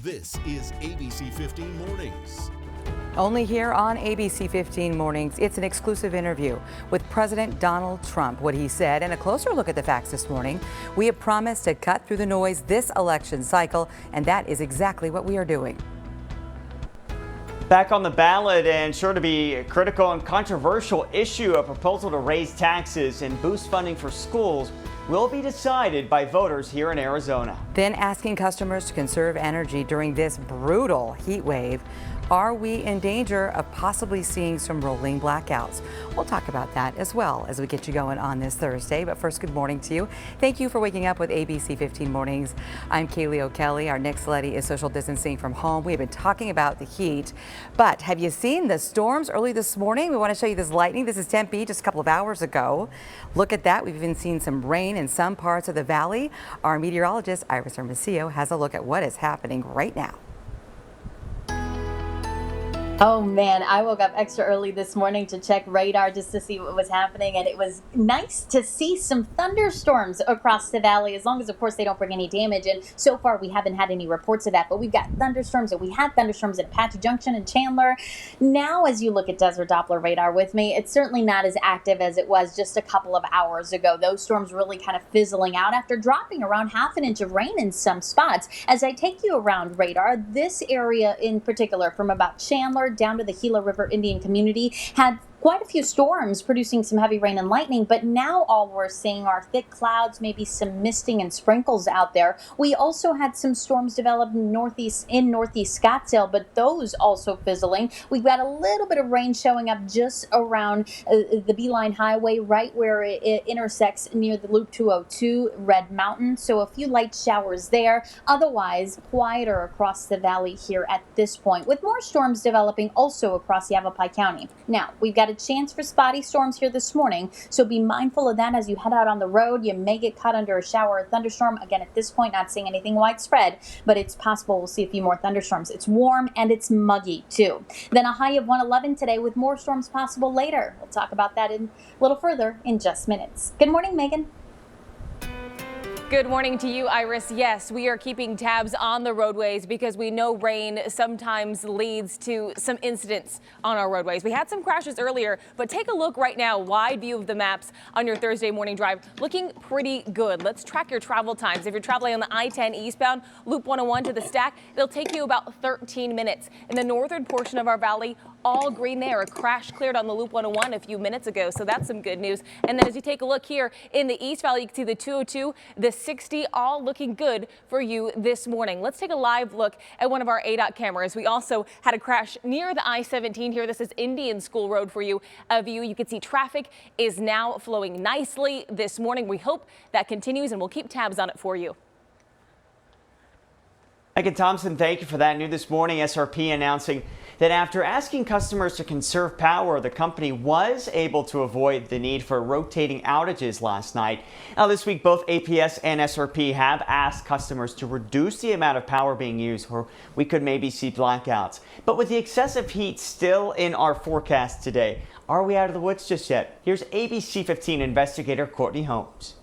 This is ABC15 Mornings. Only here on ABC15 Mornings, it's an exclusive interview with President Donald Trump. What he said and a closer look at the facts this morning. We have promised to cut through the noise this election cycle, and that is exactly what we are doing. Back on the ballot and sure to be a critical and controversial issue, a proposal to raise taxes and boost funding for schools will be decided by voters here in Arizona. Then asking customers to conserve energy during this brutal heat wave. Are we in danger of possibly seeing some rolling blackouts? We'll talk about that as well as we get you going on this Thursday. But first, good morning to you. Thank you for waking up with ABC 15 Mornings. I'm Kaylee O'Kelly. Our next lady is social distancing from home. We have been talking about the heat, but have you seen the storms early this morning? We want to show you this lightning. This is Tempe just a couple of hours ago. Look at that. We've even seen some rain in some parts of the valley. Our meteorologist, Iris Hermosillo, has a look at what is happening right now. Oh man, I woke up extra early this morning to check radar just to see what was happening, and it was nice to see some thunderstorms across the valley, as long as of course they don't bring any damage. And so far we haven't had any reports of that, but we've got thunderstorms, and we had thunderstorms at Apache Junction and Chandler. Now as you look at Desert Doppler radar with me, it's certainly not as active as it was just a couple of hours ago. Those storms really kind of fizzling out after dropping around half an inch of rain in some spots. As I take you around radar, this area in particular from about Chandler down to the Gila River Indian Community had quite a few storms producing some heavy rain and lightning, but now all we're seeing are thick clouds, maybe some misting and sprinkles out there. We also had some storms develop in northeast Scottsdale, but those also fizzling. We've got a little bit of rain showing up just around the Beeline Highway, right where it intersects near the Loop 202 Red Mountain. So a few light showers there. Otherwise, quieter across the valley here at this point, with more storms developing also across Yavapai County. Now, we've got a chance for spotty storms here this morning, so be mindful of that as you head out on the road. You may get caught under a shower or thunderstorm. Again, at this point, not seeing anything widespread, but it's possible we'll see a few more thunderstorms. It's warm and it's muggy too. Then a high of 111 today with more storms possible later. We'll talk about that a little further in just minutes. Good morning, Megan. Good morning to you, Iris. Yes, we are keeping tabs on the roadways because we know rain sometimes leads to some incidents on our roadways. We had some crashes earlier, but take a look right now. Wide view of the maps on your Thursday morning drive. Looking pretty good. Let's track your travel times. If you're traveling on the I-10 eastbound, Loop 101 to the stack, it'll take you about 13 minutes. In the northern portion of our valley, all green there. A crash cleared on the Loop 101 a few minutes ago, so that's some good news. And then as you take a look here in the East Valley, you can see the 202, the 60, all looking good for you this morning. Let's take a live look at one of our ADOT cameras. We also had a crash near the I-17 here. This is Indian School Road for you. A view. You can see traffic is now flowing nicely this morning. We hope that continues, and we'll keep tabs on it for you. Megan Thompson, thank you for that. New this morning, SRP announcing that after asking customers to conserve power, the company was able to avoid the need for rotating outages last night. Now this week, both APS and SRP have asked customers to reduce the amount of power being used, or we could maybe see blackouts. But with the excessive heat still in our forecast today, are we out of the woods just yet? Here's ABC 15 investigator Courtney Holmes.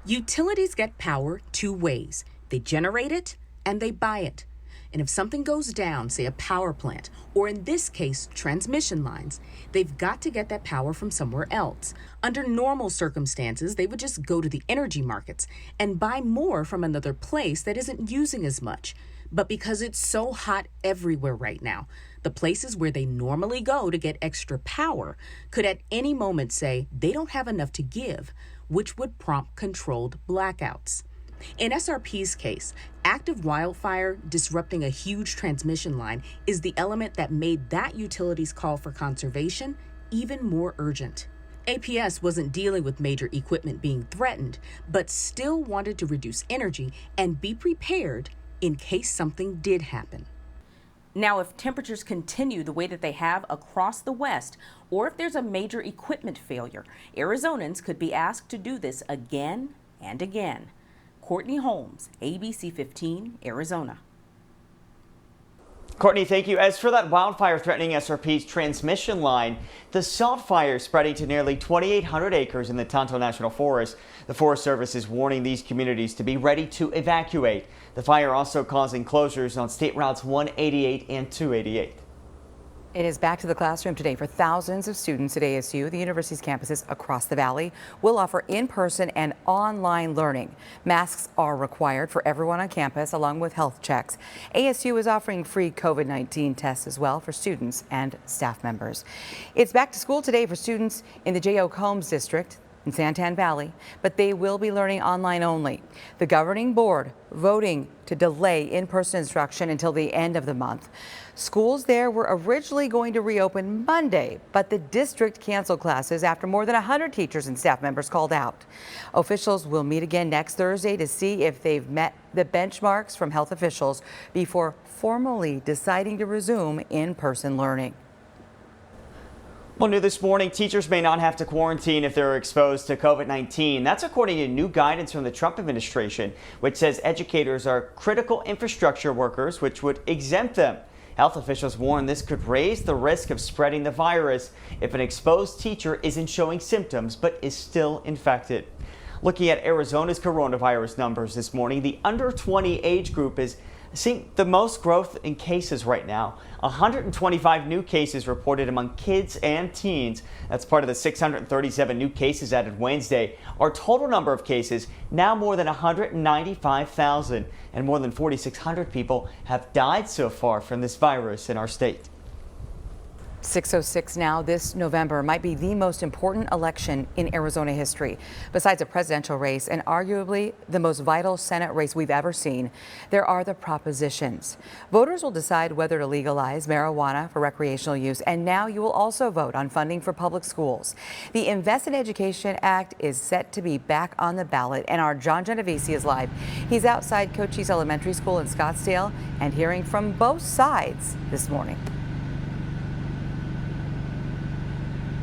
Utilities get power two ways. They generate it and they buy it. And if something goes down, say a power plant, or in this case, transmission lines, they've got to get that power from somewhere else. Under normal circumstances, they would just go to the energy markets and buy more from another place that isn't using as much. But because it's so hot everywhere right now, the places where they normally go to get extra power could at any moment say they don't have enough to give, which would prompt controlled blackouts. In SRP's case, active wildfire disrupting a huge transmission line is the element that made that utility's call for conservation even more urgent. APS wasn't dealing with major equipment being threatened, but still wanted to reduce energy and be prepared in case something did happen. Now, if temperatures continue the way that they have across the West, or if there's a major equipment failure, Arizonans could be asked to do this again and again. Courtney Holmes, ABC 15, Arizona. Courtney, thank you. As for that wildfire threatening SRP's transmission line, the salt fire spreading to nearly 2,800 acres in the Tonto National Forest. The Forest Service is warning these communities to be ready to evacuate. The fire also causing closures on State Routes 188 and 288. It is back to the classroom today for thousands of students at ASU. The university's campuses across the valley will offer in-person and online learning. Masks are required for everyone on campus, along with health checks. ASU is offering free COVID-19 tests as well for students and staff members. It's back to school today for students in the J.O. Combs district in Santan Valley, but they will be learning online only. The governing board voting to delay in-person instruction until the end of the month. Schools there were originally going to reopen Monday, but the district canceled classes after more than 100 teachers and staff members called out. Officials will meet again next Thursday to see if they've met the benchmarks from health officials before formally deciding to resume in-person learning. Well, new this morning, teachers may not have to quarantine if they're exposed to COVID-19. That's according to new guidance from the Trump administration, which says educators are critical infrastructure workers, which would exempt them. Health officials warn this could raise the risk of spreading the virus if an exposed teacher isn't showing symptoms but is still infected. Looking at Arizona's coronavirus numbers this morning, the under 20 age group is seeing the most growth in cases right now. 125 new cases reported among kids and teens. That's part of the 637 new cases added Wednesday. Our total number of cases now more than 195,000, and more than 4,600 people have died so far from this virus in our state. 6:06 now. This November might be the most important election in Arizona history. Besides a presidential race and arguably the most vital Senate race we've ever seen, there are the propositions. Voters will decide whether to legalize marijuana for recreational use, and now you will also vote on funding for public schools. The Invest in Education Act is set to be back on the ballot, and our John Genovese is live. He's outside Cochise Elementary School in Scottsdale and hearing from both sides this morning.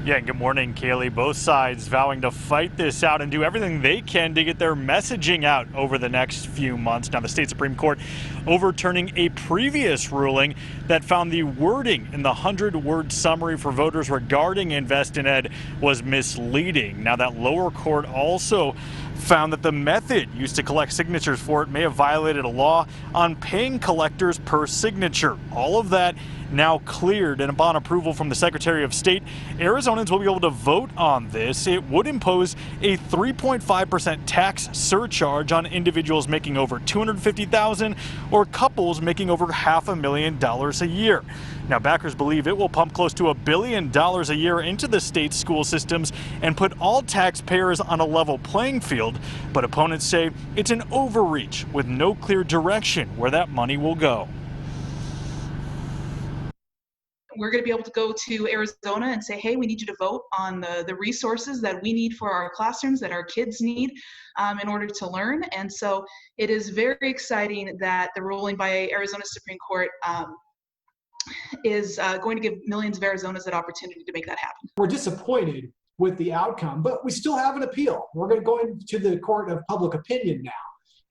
Yeah, and good morning, Kaylee. Both sides vowing to fight this out and do everything they can to get their messaging out over the next few months. Now, the state Supreme Court overturning a previous ruling that found the wording in the 100-word summary for voters regarding Invest in Ed was misleading. Now, that lower court also found that the method used to collect signatures for it may have violated a law on paying collectors per signature. All of that now cleared, and upon approval from the Secretary of State, Arizonans will be able to vote on this. It would impose a 3.5% tax surcharge on individuals making over $250,000 or couples making over $500,000 a year. Now, backers believe it will pump close to $1 billion a year into the state's school systems and put all taxpayers on a level playing field, but opponents say it's an overreach with no clear direction where that money will go. We're going to be able to go to Arizona and say, hey, we need you to vote on the resources that we need for our classrooms, that our kids need in order to learn. And so it is very exciting that the ruling by Arizona's Supreme Court is going to give millions of Arizonans that opportunity to make that happen. We're disappointed with the outcome, but we still have an appeal. We're going to go into the court of public opinion now.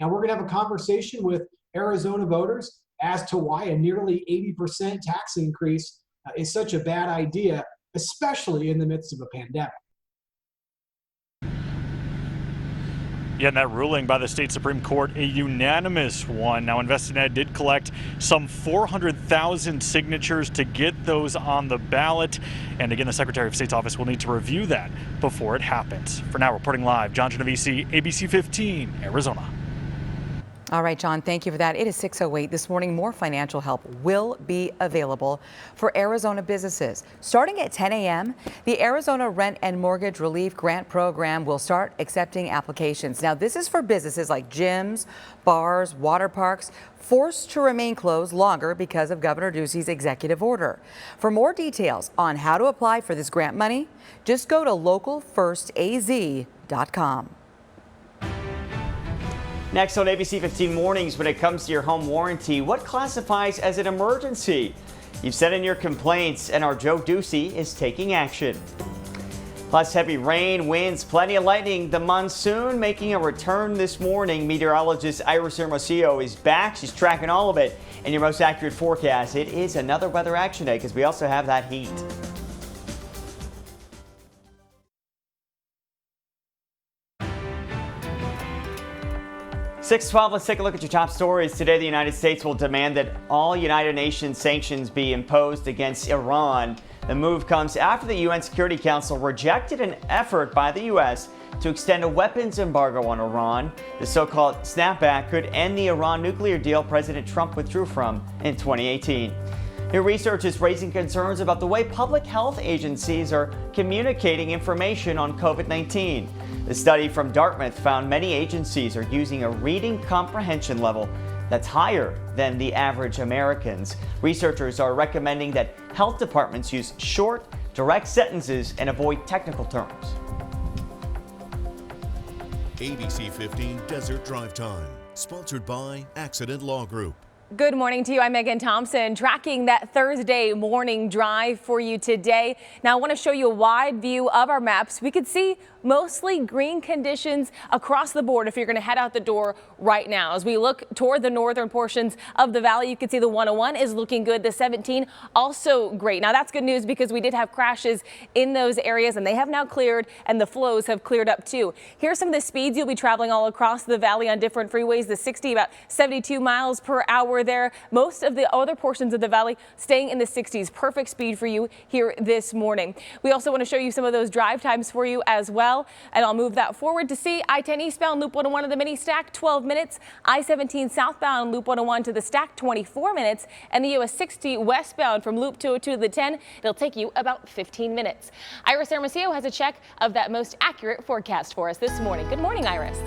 And we're going to have a conversation with Arizona voters as to why a nearly 80% tax increase is such a bad idea, especially in the midst of a pandemic. Yeah, and that ruling by the state Supreme Court, a unanimous one. Now, Invest in Ed did collect some 400,000 signatures to get those on the ballot. And again, the Secretary of State's office will need to review that before it happens. For now, reporting live, John Genovese, ABC15, Arizona. All right, John, thank you for that. It is 6:08 this morning. More financial help will be available for Arizona businesses. Starting at 10 a.m., the Arizona Rent and Mortgage Relief Grant Program will start accepting applications. Now, this is for businesses like gyms, bars, water parks, forced to remain closed longer because of Governor Ducey's executive order. For more details on how to apply for this grant money, just go to localfirstaz.com. Next on ABC 15 Mornings, when it comes to your home warranty, what classifies as an emergency? You've sent in your complaints, and our Joe Ducey is taking action. Plus heavy rain, winds, plenty of lightning. The monsoon making a return this morning. Meteorologist Iris Hermosillo is back. She's tracking all of it in your most accurate forecast. It is another weather action day because we also have that heat. 6:12, let's take a look at your top stories. Today, the United States will demand that all United Nations sanctions be imposed against Iran. The move comes after the UN Security Council rejected an effort by the U.S. to extend a weapons embargo on Iran. The so-called snapback could end the Iran nuclear deal President Trump withdrew from in 2018. New research is raising concerns about the way public health agencies are communicating information on COVID-19. The study from Dartmouth found many agencies are using a reading comprehension level that's higher than the average Americans. Researchers are recommending that health departments use short, direct sentences and avoid technical terms. ABC 15 Desert Drive Time, sponsored by Accident Law Group. Good morning to you. I'm Megan Thompson, tracking that Thursday morning drive for you today. Now I want to show you a wide view of our maps. We could see mostly green conditions across the board if you're going to head out the door right now. As we look toward the northern portions of the valley, you can see the 101 is looking good. The 17 also great. Now that's good news because we did have crashes in those areas and they have now cleared and the flows have cleared up too. Here's some of the speeds you'll be traveling all across the valley on different freeways. The 60 about 72 miles per hour there. Most of the other portions of the valley staying in the 60s. Perfect speed for you here this morning. We also want to show you some of those drive times for you as well. And I'll move that forward to see I-10 eastbound Loop 101 to the mini stack 12 minutes. I-17 southbound Loop 101 to the stack 24 minutes. And the US 60 westbound from Loop 202 to the 10. It'll take you about 15 minutes. Iris Hermosillo has a check of that most accurate forecast for us this morning. Good morning, Iris.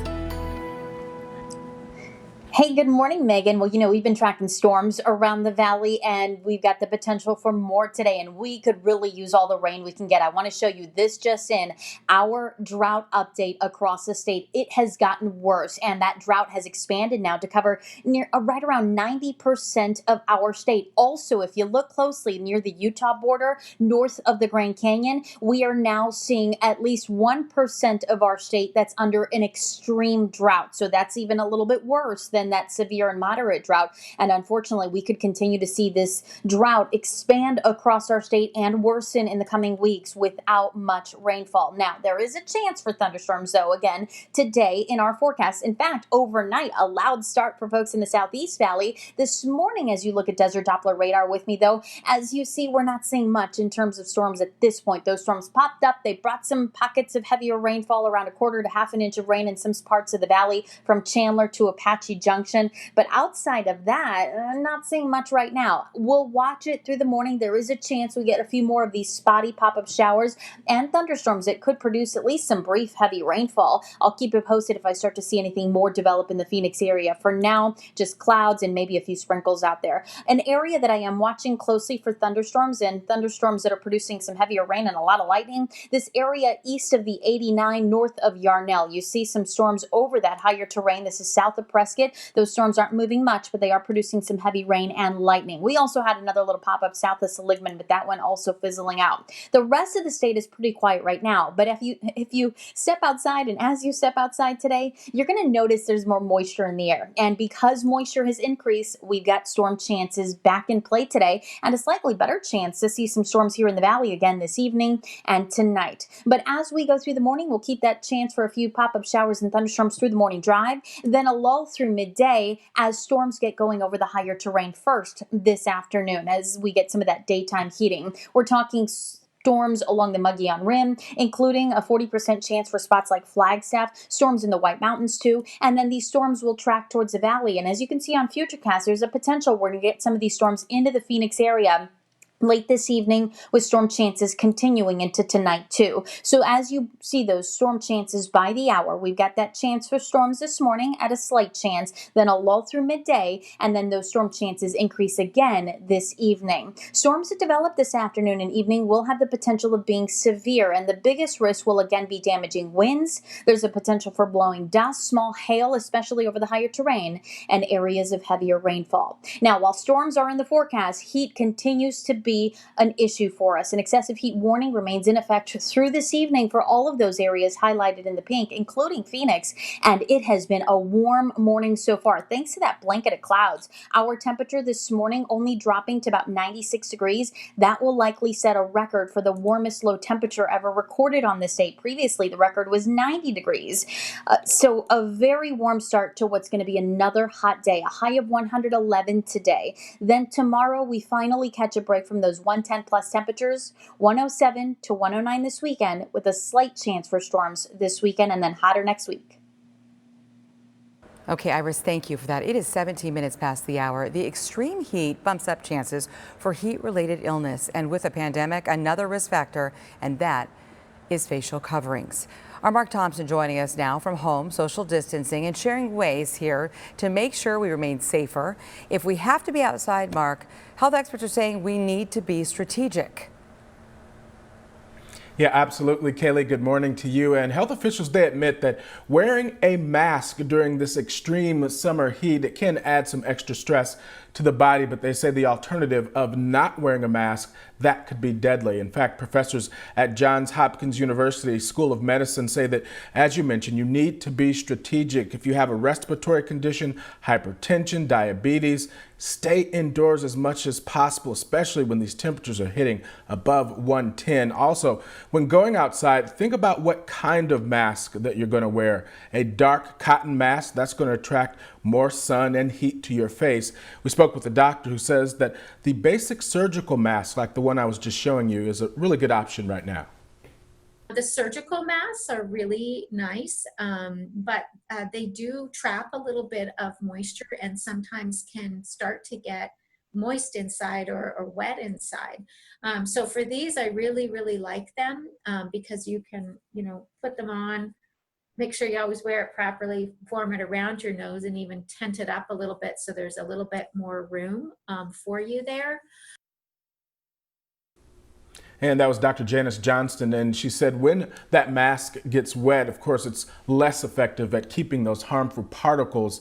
Hey, good morning, Megan. Well, we've been tracking storms around the valley and we've got the potential for more today and we could really use all the rain we can get. I want to show you this just in, our drought update across the state. It has gotten worse and that drought has expanded now to cover right around 90% of our state. Also, if you look closely near the Utah border, north of the Grand Canyon, we are now seeing at least 1% of our state that's under an extreme drought. So that's even a little bit worse than that severe and moderate drought. And unfortunately, we could continue to see this drought expand across our state and worsen in the coming weeks without much rainfall. Now, there is a chance for thunderstorms, though, again, today in our forecast. In fact, overnight, a loud start for folks in the Southeast Valley. This morning, as you look at Desert Doppler radar with me, though, as you see, we're not seeing much in terms of storms at this point. Those storms popped up. They brought some pockets of heavier rainfall, around a quarter to half an inch of rain in some parts of the valley from Chandler to Apache Junction. But outside of that, I'm not seeing much right now. We'll watch it through the morning. There is a chance we get a few more of these spotty pop-up showers and thunderstorms that could produce at least some brief heavy rainfall. I'll keep you posted if I start to see anything more develop in the Phoenix area. For now, just clouds and maybe a few sprinkles out there. An area that I am watching closely for thunderstorms and thunderstorms that are producing some heavier rain and a lot of lightning, this area east of the 89 north of Yarnell. You see some storms over that higher terrain. This is south of Prescott. Those storms aren't moving much, but they are producing some heavy rain and lightning. We also had another little pop-up south of Seligman, but that one also fizzling out. The rest of the state is pretty quiet right now, but if you step outside, and as you step outside today, you're going to notice there's more moisture in the air. And because moisture has increased, we've got storm chances back in play today, and a slightly better chance to see some storms here in the valley again this evening and tonight. But as we go through the morning, we'll keep that chance for a few pop-up showers and thunderstorms through the morning drive, then a lull through midday as storms get going over the higher terrain first this afternoon as we get some of that daytime heating. We're talking storms along the Mogollon Rim, including a 40% chance for spots like Flagstaff, storms in the White Mountains too, and then these storms will track towards the valley. And as you can see on Futurecast, there's a potential we're going to get some of these storms into the Phoenix area late this evening with storm chances continuing into tonight too. So as you see those storm chances by the hour, we've got that chance for storms this morning at a slight chance, then a lull through midday, and then those storm chances increase again this evening. Storms that develop this afternoon and evening will have the potential of being severe, and the biggest risk will again be damaging winds. There's a potential for blowing dust, small hail, especially over the higher terrain, and areas of heavier rainfall. Now, while storms are in the forecast, heat continues to be be an issue for us. An excessive heat warning remains in effect through this evening for all of those areas highlighted in the pink, including Phoenix. And it has been a warm morning so far, thanks to that blanket of clouds. Our temperature this morning only dropping to about 96 degrees. That will likely set a record for the warmest low temperature ever recorded on this state. Previously, the record was 90 degrees. So a very warm start to what's going to be another hot day, a high of 111 today. Then tomorrow, we finally catch a break from those 110 plus temperatures, 107 to 109 this weekend, with a slight chance for storms this weekend and then hotter next week. Okay, Iris, thank you for that. It is 17 minutes past the hour. The extreme heat bumps up chances for heat-related illness, and with a pandemic, another risk factor, and that is facial coverings. Our Mark Thompson joining us now from home, social distancing, and sharing ways here to make sure we remain safer. If we have to be outside, Mark, health experts are saying we need to be strategic. Yeah, absolutely, Kaylee. Good morning to you. And health officials, they admit that wearing a mask during this extreme summer heat, it can add some extra stress to the body, but they say the alternative of not wearing a mask, that could be deadly. In fact, professors at Johns Hopkins University School of Medicine say that, as you mentioned, you need to be strategic. If you have a respiratory condition, hypertension, diabetes, stay indoors as much as possible, especially when these temperatures are hitting above 110. Also, when going outside, think about what kind of mask that you're going to wear. A dark cotton mask, that's going to attract more sun and heat to your face. We spoke with a doctor who says that the basic surgical mask, like the one I was just showing you, is a really good option right now. The surgical masks are really nice, but they do trap a little bit of moisture and sometimes can start to get moist inside or wet inside. So for these, I really like them because you can, put them on, make sure you always wear it properly, form it around your nose, and even tent it up a little bit so there's a little bit more room for you there. And that was Dr. Janice Johnston, and she said when that mask gets wet, of course, it's less effective at keeping those harmful particles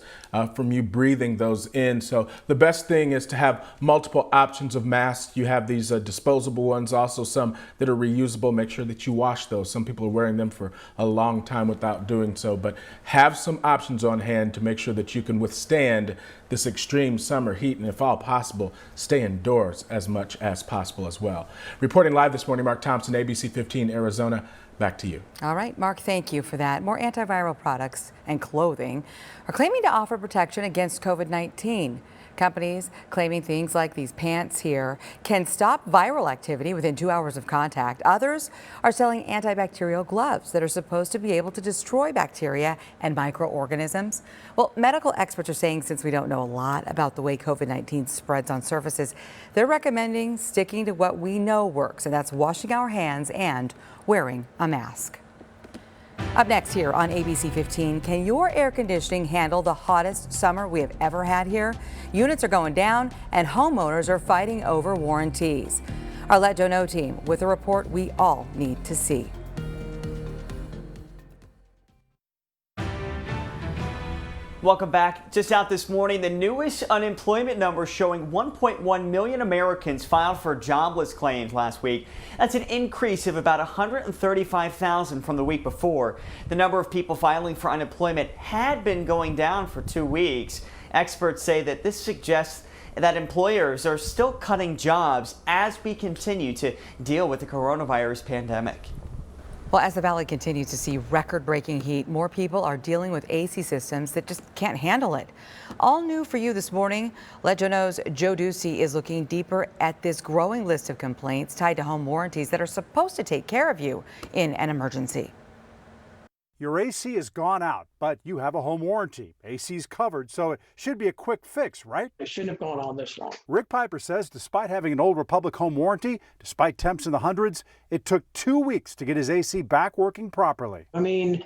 from you breathing those in. So the best thing is to have multiple options of masks. You have these disposable ones, also some that are reusable. Make sure that you wash those. Some people are wearing them for a long time without doing so, but have some options on hand to make sure that you can withstand this extreme summer heat, and if all possible, stay indoors as much as possible as well. Reporting live this morning, Mark Thompson, ABC 15 Arizona. Back to you. All right, Mark, thank you for that. More antiviral products and clothing are claiming to offer protection against COVID-19. Companies claiming things like these pants here can stop viral activity within 2 hours of contact. Others are selling antibacterial gloves that are supposed to be able to destroy bacteria and microorganisms. Well, medical experts are saying since we don't know a lot about the way COVID-19 spreads on surfaces, they're recommending sticking to what we know works, and that's washing our hands and wearing a mask. Up next here on ABC 15, can your air conditioning handle the hottest summer we have ever had here? Units are going down and homeowners are fighting over warranties. Our Let Joe Know team with a report we all need to see. Welcome back. Just out this morning, the newest unemployment numbers showing 1.1 million Americans filed for jobless claims last week. That's an increase of about 135,000 from the week before. The number of people filing for unemployment had been going down for 2 weeks. Experts say that this suggests that employers are still cutting jobs as we continue to deal with the coronavirus pandemic. Well, as the valley continues to see record-breaking heat, more people are dealing with AC systems that just can't handle it. All new for you this morning, Let Joe Know's Joe Ducey is looking deeper at this growing list of complaints tied to home warranties that are supposed to take care of you in an emergency. Your AC has gone out, but you have a home warranty. AC's covered, so it should be a quick fix, right? It shouldn't have gone on this long. Rick Piper says despite having an Old Republic home warranty, despite temps in the hundreds, it took 2 weeks to get his AC back working properly. I mean,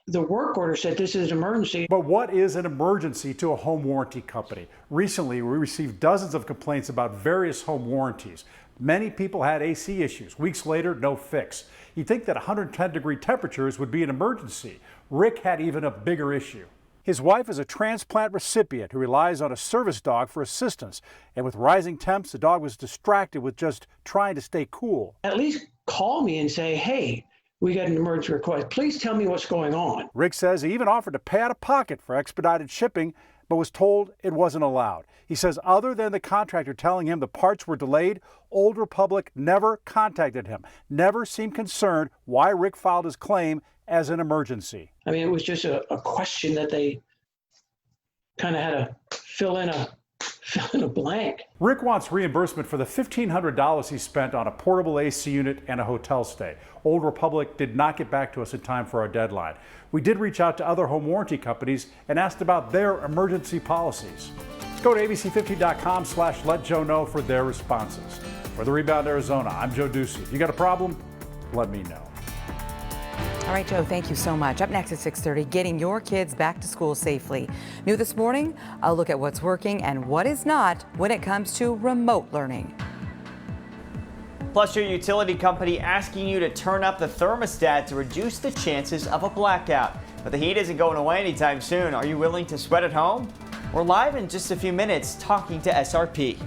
the work order said this is an emergency. But what is an emergency to a home warranty company? Recently, we received dozens of complaints about various home warranties. Many people had AC issues. Weeks later, no fix. You'd think that 110-degree temperatures would be an emergency. Rick had even a bigger issue. His wife is a transplant recipient who relies on a service dog for assistance. And with rising temps, the dog was distracted with just trying to stay cool. At least call me and say, hey, we got an emergency request. Please tell me what's going on. Rick says he even offered to pay out of pocket for expedited shipping, but was told it wasn't allowed. He says other than the contractor telling him the parts were delayed, Old Republic never contacted him, never seemed concerned why Rick filed his claim as an emergency. I mean, it was just a question that they kind of had to fill in a blank. Rick wants reimbursement for the $1,500 he spent on a portable AC unit and a hotel stay. Old Republic did not get back to us in time for our deadline. We did reach out to other home warranty companies and asked about their emergency policies. Let's go to abc15.com/letjoeknow for their responses. For the Rebound Arizona, I'm Joe Ducey. If you got a problem, let me know. All right, Joe, thank you so much. Up next at 6:30, getting your kids back to school safely. New this morning, a look at what's working and what is not when it comes to remote learning. Plus, your utility company asking you to turn up the thermostat to reduce the chances of a blackout. But the heat isn't going away anytime soon. Are you willing to sweat at home? We're live in just a few minutes talking to SRP.